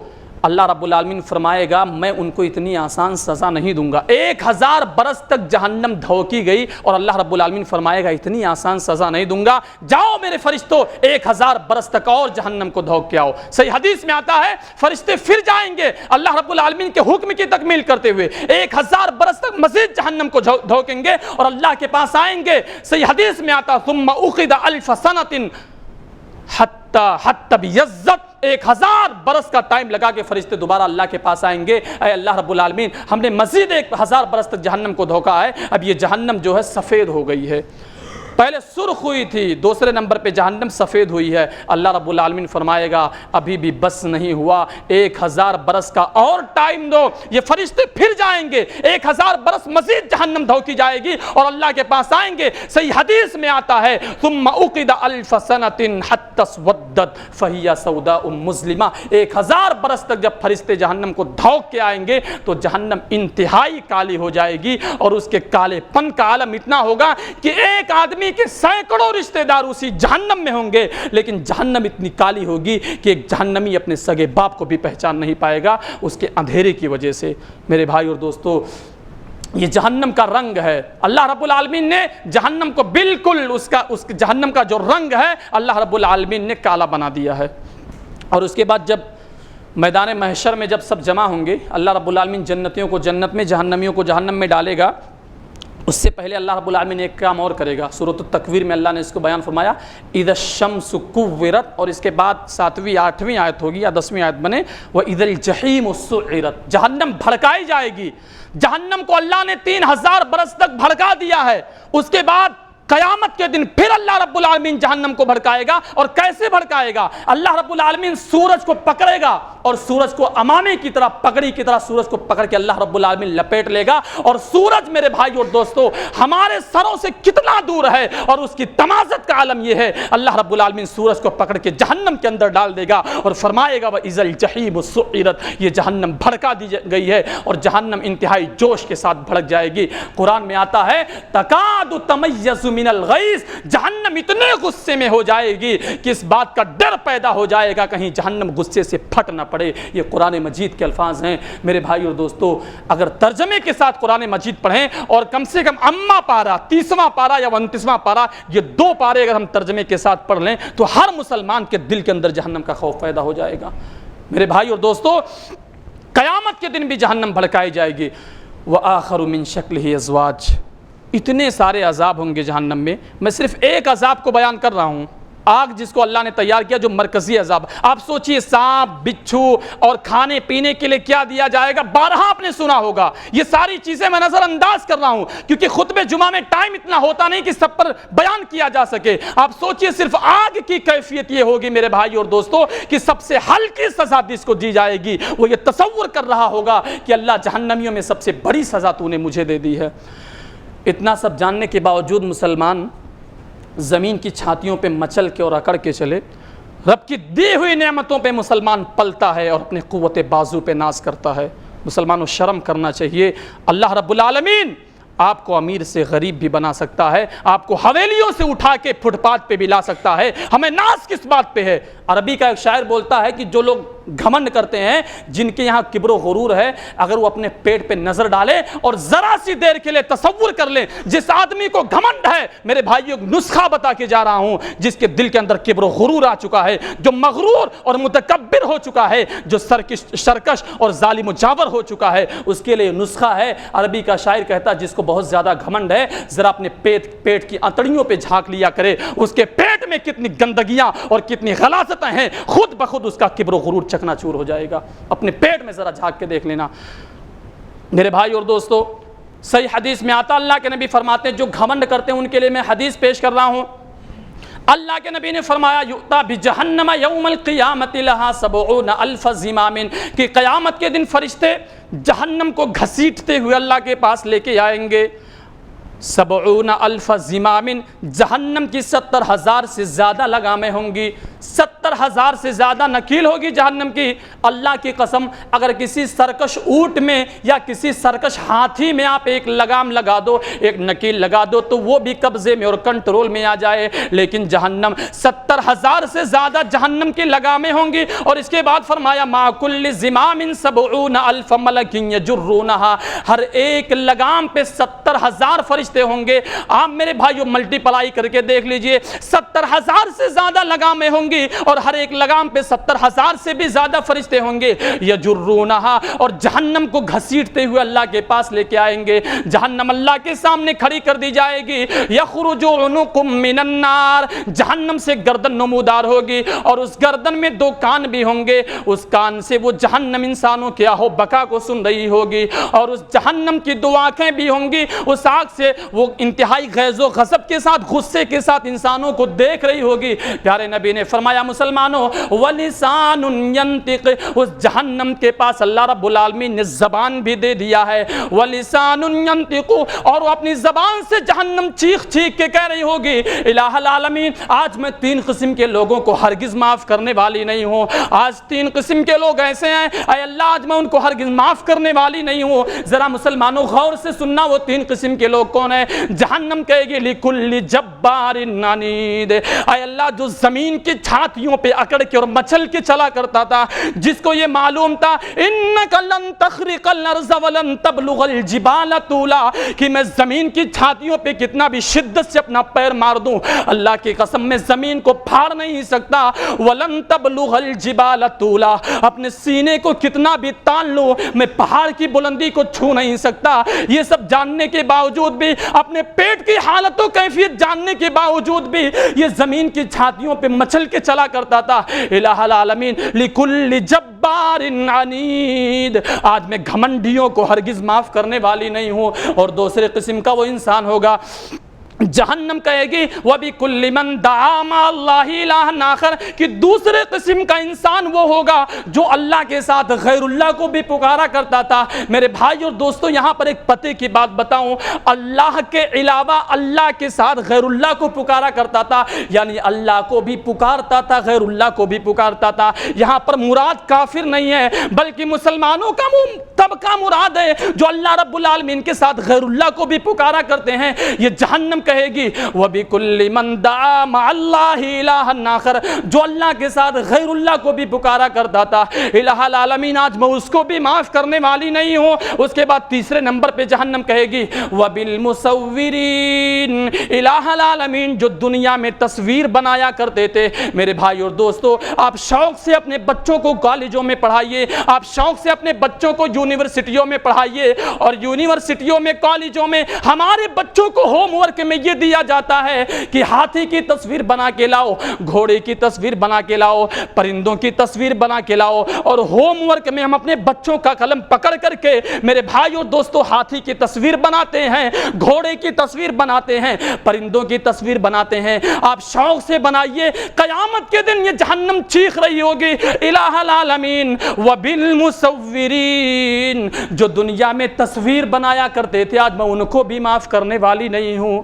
اللہ رب العالمین فرمائے گا میں ان کو اتنی آسان سزا نہیں دوں گا۔ 1000 برس تک جہنم دھوکی گئی اور اللہ رب العالمین فرمائے گا اتنی آسان سزا نہیں دوں گا، جاؤ میرے فرشتوں 1000 برس تک اور جہنم کو دھوک کے آؤ۔ صحیح حدیث میں آتا ہے فرشتے پھر جائیں گے اللہ رب العالمین کے حکم کی تکمیل کرتے ہوئے، 1000 برس تک مزید جہنم کو دھوکیں گے اور اللہ کے پاس آئیں گے۔ صحیح حدیث میں آتا ثم اخذ 1000 سنۃ حتی بیضت، 1000 برس کا ٹائم لگا کے فرشتے دوبارہ اللہ کے پاس آئیں گے، اے اللہ رب العالمین ہم نے مزید 1000 برس تک جہنم کو دھوکا ہے، اب یہ جہنم جو ہے سفید ہو گئی ہے، پہلے سرخ ہوئی تھی، دوسرے نمبر پہ جہنم سفید ہوئی ہے۔ اللہ رب العالمین فرمائے گا ابھی بھی بس نہیں ہوا، 1000 برس کا اور ٹائم دو۔ یہ فرشتے پھر جائیں گے، 1000 برس مزید جہنم دھوکی جائے گی اور اللہ کے پاس آئیں گے۔ صحیح حدیث میں آتا ہے ثم اقد 1000 سنۃ حتی اسودت فہی سوداء مظلمہ، 1000 برس تک جب فرشتے جہنم کو دھوک کے آئیں گے تو جہنم انتہائی کالی ہو جائے گی، اور اس کے کالے پن کا عالم اتنا ہوگا کہ ایک آدمی کے سینکڑوں رشتہ دار اسی جہنم میں ہوں گے، لیکن جہنم اتنی کالی ہوگی کہ ایک جہنمی اپنے سگے باپ کو بھی پہچان نہیں پائے گا اس کے اندھیرے کی وجہ سے۔ میرے بھائی اور دوستو، یہ جہنم کا رنگ ہے۔ اللہ رب العالمین نے جہنم کو بالکل اس جہنم کا جو رنگ ہے اللہ رب العالمین نے کالا بنا دیا ہے۔ اور اس کے بعد جب میدان محشر میں جب سب جمع ہوں گے، اللہ رب العالمین جنتیوں کو جنت میں، جہنمیوں کو جہنم میں ڈالے گا، اس سے پہلے اللہ رب العالمین نے ایک کام اور کرے گا. سورۃ التکویر میں اللہ نے اس کو بیان فرمایا اذا الشمس کورت, اور اس کے بعد 7ویں 8ویں آیت ہوگی یا 10ویں آیت بنے واذا الجحیم سعرت, جہنم بھڑکائی جائے گی. جہنم کو اللہ نے 3000 برس تک بھڑکا دیا ہے. اس کے بعد قیامت کے دن پھر اللہ رب العالمین جہنم کو بھڑکائے گا. اور کیسے بھڑکائے گا؟ اللہ رب العالمین سورج کو پکڑے گا اور سورج کو امامے کی طرح پکڑی کی طرح سورج کو پکڑ کے اللہ رب العالمین لپیٹ لے گا. اور سورج میرے بھائی اور دوستو ہمارے سروں سے کتنا دور ہے اور اس کی تمازت کا عالم یہ ہے, اللہ رب العالمین سورج کو پکڑ کے جہنم کے اندر ڈال دے گا اور فرمائے گا وَإِذَا الْجَحِيمُ سُعِّرَتْ, یہ جہنم بھڑکا دی گئی ہے اور جہنم انتہائی جوش کے ساتھ بھڑک جائے گی. قرآن میں آتا ہے تَكَادُ تَمَيَّزُ مِنَ الْغَيْظِ, جہنم اتنے غصے میں ہو جائے گی کہ اس بات کا ڈر پیدا ہو جائے گا کہیں جہنم غصے سے پھٹ نہ پڑے. یہ قرآن مجید کے الفاظ ہیں میرے بھائی اور دوستو. اگر ترجمے کے ساتھ قرآن مجید پڑھیں اور کم سے کم اما پارا 30واں پارا یا 29واں پارا, یہ 2 پارے اگر ہم ترجمے کے ساتھ پڑھ لیں تو ہر مسلمان کے دل کے اندر جہنم کا خوف پیدا ہو جائے گا. میرے بھائی اور دوستو قیامت کے دن بھی جہنم بھڑکائی جائے گی. وآخر من شکلہ ازواج, اتنے سارے عذاب ہوں گے جہنم میں. میں صرف ایک عذاب کو بیان کر رہا ہوں, آگ جس کو اللہ نے تیار کیا, جو مرکزی عذاب. آپ سوچئے سانپ, بچھو اور کھانے پینے کے لیے کیا دیا جائے گا, بارہا آپ نے سنا ہوگا. یہ ساری چیزیں میں نظر انداز کر رہا ہوں کیونکہ خطبہ جمعہ میں ٹائم اتنا ہوتا نہیں کہ سب پر بیان کیا جا سکے. آپ سوچئے صرف آگ کی کیفیت یہ ہوگی میرے بھائی اور دوستو کہ سب سے ہلکی سزا جس کو دی جائے گی وہ یہ تصور کر رہا ہوگا کہ اللہ جہنمیوں میں سب سے بڑی سزا تو نے مجھے دے دی ہے. اتنا سب جاننے کے باوجود مسلمان زمین کی چھاتیوں پہ مچل کے اور اکڑ کے چلے. رب کی دی ہوئی نعمتوں پہ مسلمان پلتا ہے اور اپنے قوت بازو پہ ناز کرتا ہے. مسلمانوں شرم کرنا چاہیے. اللہ رب العالمین آپ کو امیر سے غریب بھی بنا سکتا ہے, آپ کو حویلیوں سے اٹھا کے فٹ پاتھ پہ بھی لا سکتا ہے. ہمیں ناز کس بات پہ ہے؟ عربی کا ایک شاعر بولتا ہے کہ جو لوگ گھمنڈ کرتے ہیں, جن کے یہاں کبر و غرور ہے, اگر وہ اپنے پیٹ پہ نظر ڈالے اور ذرا سی دیر کے لیے تصور کر لیں جس آدمی کو گھمنڈ ہے, میرے بھائیوں نسخہ بتا کے جا رہا ہوں, جس کے دل کے اندر کبر و غرور آ چکا ہے, جو مغرور اور متکبر ہو چکا ہے, جو سرکش اور ظالم و جاور ہو چکا ہے, اس کے لیے نسخہ ہے. عربی کا شاعر کہتا ہے جس کو بہت زیادہ گھمنڈ ہے ذرا اپنے پیٹ کی انتڑیوں پہ جھانک لیا کرے, اس کے پیٹ میں کتنی گندگیاں اور کتنی غلاظتیں ہیں, خود بخود اس کا کبر و غرور چکنا چور ہو جائے گا. اپنے پیٹ میں ذرا جھانک کے دیکھ لینا. میرے بھائی اور دوستو صحیح حدیث میں آتا, اللہ کے نبی فرماتے ہیں جو گھمنڈ کرتے ہیں ان کے لیے میں حدیث پیش کر رہا ہوں. اللہ کے نبی نے فرمایا یؤتا بجہنم یوم القیامت لہا 70,000 زمام, کہ قیامت کے دن فرشتے جہنم کو گھسیٹتے ہوئے اللہ کے پاس لے کے آئیں گے. 70,000 زمام, جہنم کی 70,000 سے زیادہ لگامیں ہوں گی, 70,000 سے زیادہ نکیل ہوگی جہنم کی. اللہ کی قسم اگر کسی سرکش اونٹ میں یا کسی سرکش ہاتھی میں آپ ایک لگام لگا دو, ایک نکیل لگا دو, تو وہ بھی قبضے میں اور کنٹرول میں آ جائے. لیکن جہنم 70,000 سے زیادہ جہنم کی لگامیں ہوں گی. اور اس کے بعد فرمایا ما کل زمام 70,000 ملک یجرونہا, ہر ایک لگام پہ 70,000 فرشتے ہوں گے. آپ میرے بھائیو ملٹی پلائی کر کے دیکھ لیجئے, 70,000 سے زیادہ لگامیں ہوں گی اور ہر ایک لگام پہ 70,000 سے بھی زیادہ فرشتے ہوں گے. یجرونہا, اور جہنم کو گھسیٹتے ہوئے اللہ کے پاس لے کے آئیں گے. جہنم اللہ کے سامنے کھڑی کر دی جائے گی. یخرج عنق من النار, جہنم سے گردن نمودار ہوگی اور اس گردن میں 2 کان بھی ہوں گے. اس کان سے وہ جہنم انسانوں کے آہو بکا کو سن رہی ہوگی اور اس جہنم کی 2 آنکھیں بھی ہوں گی. اس آنکھ سے وہ انتہائی غیظ و غضب کے ساتھ, غصے کے ساتھ انسانوں کو دیکھ رہی ہوگی. پیارے نبی نے فرمایا مسلمانوں وَلِسَانٌ يَنْتِقِ, اس جہنم کے پاس اللہ رب العالمین نے زبان بھی دے دیا ہے. وَلِسَانٌ يَنْتِقُ, اور وہ اپنی زبان سے جہنم چیخ چیخ کے کہہ رہی ہوگی الہ العالمین آج میں 3 قسم کے لوگوں کو ہرگز معاف کرنے والی نہیں ہوں. آج 3 قسم کے لوگ ایسے ہیں اے اللہ آج میں ان کو ہرگز معاف کرنے والی نہیں ہوں. ذرا مسلمانوں غور سے سننا وہ 3 قسم کے لوگ کون ہیں. جہنم کہے گی لِكُلِّ جَبَّارٍ عَنِيدٍ, اے اللہ جو زمین کی چھاتیوں پہ اکڑ کے اور مچل کے چلا کرتا تھا، جس کو یہ معلوم تھا انک لن تخرق الارض ولن تبلغ الجبال طولا، کہ میں زمین کی چھاتیوں پہ کتنا بھی شدت سے اپنا پیر مار دوں، اللہ کی قسم میں زمین کو پھاڑ نہیں سکتا، ولن تبلغ الجبال طولا، اپنے سینے کو کتنا بھی تان لوں میں پہاڑ کی بلندی کو چھو نہیں سکتا۔ یہ سب جاننے کے باوجود بھی، اپنے پیٹ کی حالت و کیفیت جاننے کے باوجود بھی یہ زمین کی چھاتیوں پہ مچل کے چلا کرتا تھا۔ الہ العالمین لکل جبار عنید، آج میں گھمنڈیوں کو ہرگز معاف کرنے والی نہیں ہوں، اور دوسرے قسم کا وہ انسان ہوگا، جہنم کہے گی وَبِكُلِّ مَنْ دَعَا مَعَ اللَّهِ إِلَٰهًا آخر، کہ دوسرے قسم کا انسان وہ ہوگا جو اللہ کے ساتھ غیر اللہ کو بھی پکارا کرتا تھا۔ میرے بھائی اور دوستو، یہاں پر ایک پتے کی بات بتاؤں، اللہ کے علاوہ اللہ کے ساتھ غیر اللہ کو پکارا کرتا تھا، یعنی اللہ کو بھی پکارتا تھا، غیر اللہ کو بھی پکارتا تھا۔ یہاں پر مراد کافر نہیں ہے، بلکہ مسلمانوں کا طبقہ مراد ہے جو اللہ رب العالمین کے ساتھ غیر اللہ کو بھی پکارا کرتے ہیں۔ یہ جہنم کہے گی وَبِكُلِّ مَنْ دَعَا مَعَ اللَّهِ إِلَٰهًا آخر، جو اللہ کے ساتھ غیر اللہ کو بھی پکارا کرتا تھا۔ الہ العالمین آج میں اس کو بھی معاف کرنے والی نہیں ہوں۔ اس کے بعد تیسرے نمبر پہ جہنم کہے گی وَبِالْمُصَوِّرِينَ، الہ العالمین جو دنیا میں تصویر بنایا کرتے تھے۔ میرے بھائی اور دوستو، آپ شوق سے اپنے بچوں کو کالجوں میں پڑھائیے، آپ شوق سے اپنے بچوں کو یونیورسٹیوں میں پڑھائیے، اور یونیورسٹیوں میں کالجوں میں ہمارے بچوں کو ہوم ورک میں یہ دیا جاتا ہے کہ ہاتھی کی تصویر بنا کے لاؤ، گھوڑے کی تصویر بنا کے لاؤ، پرندوں کی تصویر بنا کے لاؤ، اور ہوم ورک میں ہم اپنے بچوں کا قلم پکڑ کر کے میرے بھائی اور دوستو ہاتھی کی تصویر بناتے ہیں، گھوڑے کی تصویر بناتے ہیں، پرندوں کی تصویر بناتے ہیں۔ آپ شوق سے بنائیے، قیامت کے دن یہ جہنم چیخ رہی ہوگی الہ العالمین وبالمصورین، جو دنیا میں تصویر بنایا کرتے تھے، آج میں ان کو بھی معاف کرنے والی نہیں ہوں۔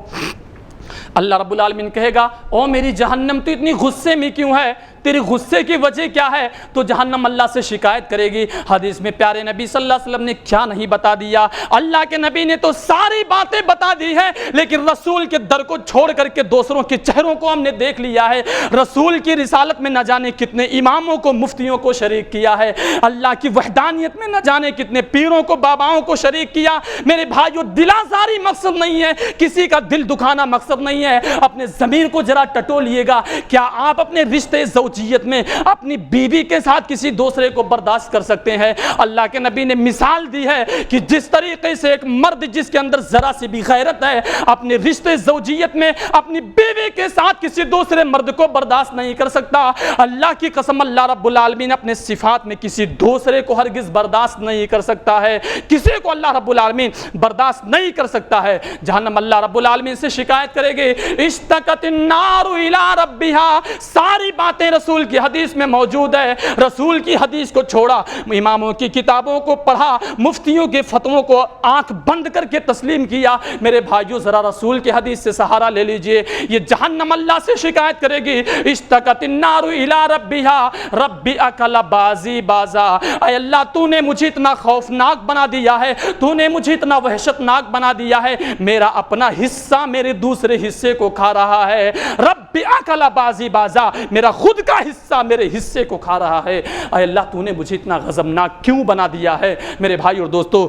اللہ رب العالمین کہے گا او میری جہنم تو اتنی غصے میں کیوں ہے، تیری غصے کی وجہ کیا ہے؟ تو جہنم اللہ سے شکایت کرے گی۔ حدیث میں پیارے نبی صلی اللہ علیہ وسلم نے کیا نہیں بتا دیا، اللہ کے نبی نے تو ساری باتیں بتا دی ہیں، لیکن رسول کے در کو چھوڑ کر کے دوسروں کے چہروں کو ہم نے دیکھ لیا ہے۔ رسول کی رسالت میں نہ جانے کتنے اماموں کو، مفتیوں کو شریک کیا ہے، اللہ کی وحدانیت میں نہ جانے کتنے پیروں کو، باباؤں کو شریک کیا۔ میرے بھائیو، دلازاری مقصد نہیں ہے، کسی کا دل دکھانا مقصد نہیں ہے۔ اپنے ضمیر کو ذرا ٹٹولیے گا، کیا آپ اپنے رشتے زوجیت میں اپنی بیوی کے ساتھ کسی دوسرے کو برداشت کر سکتے ہیں؟ اللہ کے نبی نے مثال دی ہے کہ جس طریقے سے ایک مرد جس کے اندر ذرا سی بھی غیرت ہے، اپنے رشتے زوجیت میں اپنی بیوی کے ساتھ کسی دوسرے مرد کو برداشت نہیں کر سکتا، اللہ کی قسم اللہ رب العالمین اپنے صفات میں کسی دوسرے کو ہرگز برداشت نہیں کر سکتا ہے، کسی کو اللہ رب العالمین برداشت نہیں کر سکتا ہے۔ جہنم اللہ رب العالمین سے شکایت کرے گی اشتقت النار الی ربها، ساری باتیں رسول کی حدیث میں موجود ہے۔ رسول کی حدیث کو چھوڑا، اماموں کی کتابوں کو پڑھا، مفتیوں کے فتووں کو آنکھ بند کر کے تسلیم کیا۔ میرے بھائیو، ذرا رسول کی حدیث سے سہارا لے لیجئے۔ یہ جہنم اللہ سے شکایت کرے گی اشتقت النار الی ربها رب اکل بازی بازا، اے اللہ تو نے مجھے اتنا خوفناک بنا دیا ہے، تو نے مجھے اتنا وحشتناک بنا دیا ہے، میرا اپنا حصہ میرے دوسرے حصے کو کھا رہا ہے۔ رب اکل بازی بازا، میرا خود کا حصہ میرے حصے کو کھا رہا ہے۔ اے اللہ تو نے مجھے اتنا غضبناک کیوں بنا دیا ہے؟ میرے بھائی اور دوستو،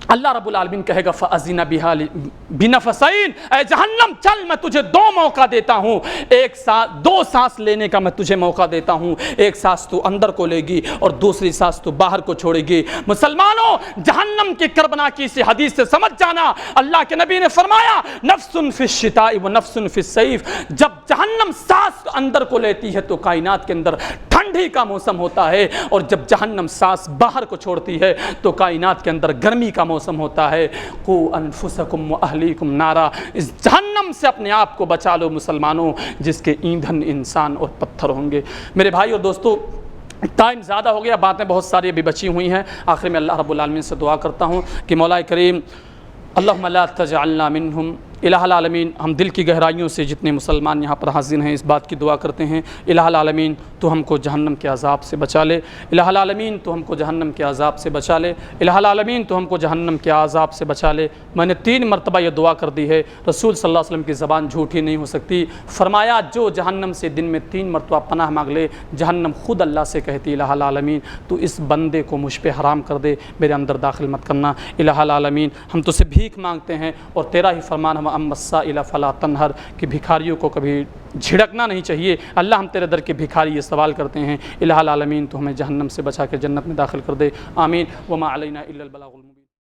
اللہ رب العالمین کہے گا فَأَذِنَ بِنَفَسَيْن، اے جہنم چل، میں تجھے دو موقع دیتا ہوں، ایک سانس، دو سانس لینے کا میں تجھے موقع دیتا ہوں، ایک سانس تو اندر کو لے گی اور دوسری سانس تو باہر کو چھوڑے گی۔ مسلمانوں، جہنم کی کربناکی سے حدیث سے سمجھ جانا، اللہ کے نبی نے فرمایا نفس فی الشتاء و نفس فی الصیف، جب جہنم سانس اندر کو لیتی ہے تو کائنات کے اندر ٹھنڈی کا موسم ہوتا ہے، اور جب جہنم سانس باہر کو چھوڑتی ہے تو کائنات کے اندر گرمی کا موسم ہوتا ہے۔ قو انفسکم و اہلیکم نارا، اس جہنم سے اپنے آپ کو بچا لو مسلمانوں، جس کے ایندھن انسان اور پتھر ہوں گے۔ میرے بھائی اور دوستو، ٹائم زیادہ ہو گیا، باتیں بہت ساری ابھی بچی ہوئی ہیں۔ آخر میں اللہ رب العالمین سے دعا کرتا ہوں کہ مولا کریم اللہم لا تجعلنا منہم، الہ العالمین ہم دل کی گہرائیوں سے جتنے مسلمان یہاں پر حاضر ہیں اس بات کی دعا کرتے ہیں الہ العالمین تو ہم کو جہنم کے عذاب سے بچا لے، الہ العالمین تو ہم کو جہنم کے عذاب سے بچا لے، الہ العالمین تو ہم کو جہنم کے عذاب سے بچا لے۔ میں نے 3 مرتبہ یہ دعا کر دی ہے، رسول صلی اللہ علیہ وسلم کی زبان جھوٹی نہیں ہو سکتی۔ فرمایا جو جہنم سے دن میں 3 مرتبہ پناہ مانگ لے، جہنم خود اللہ سے کہتی الہ العالمین تو اس بندے کو مجھ پہ حرام کر دے، میرے اندر داخل مت کرنا۔ الہ العالمین ہم تو سے بھیک مانگتے ہیں، اور تیرا ہی فرمان ہم اما السائل فلا تنہر کہ بھکاریوں کو کبھی جھڑکنا نہیں چاہیے۔ اللہ ہم تیرے در کے بھکاری یہ سوال کرتے ہیں، الہ العالمین تو ہمیں جہنم سے بچا کے جنت میں داخل کر دے، آمین۔ وما علینا الا البلاغ المبین۔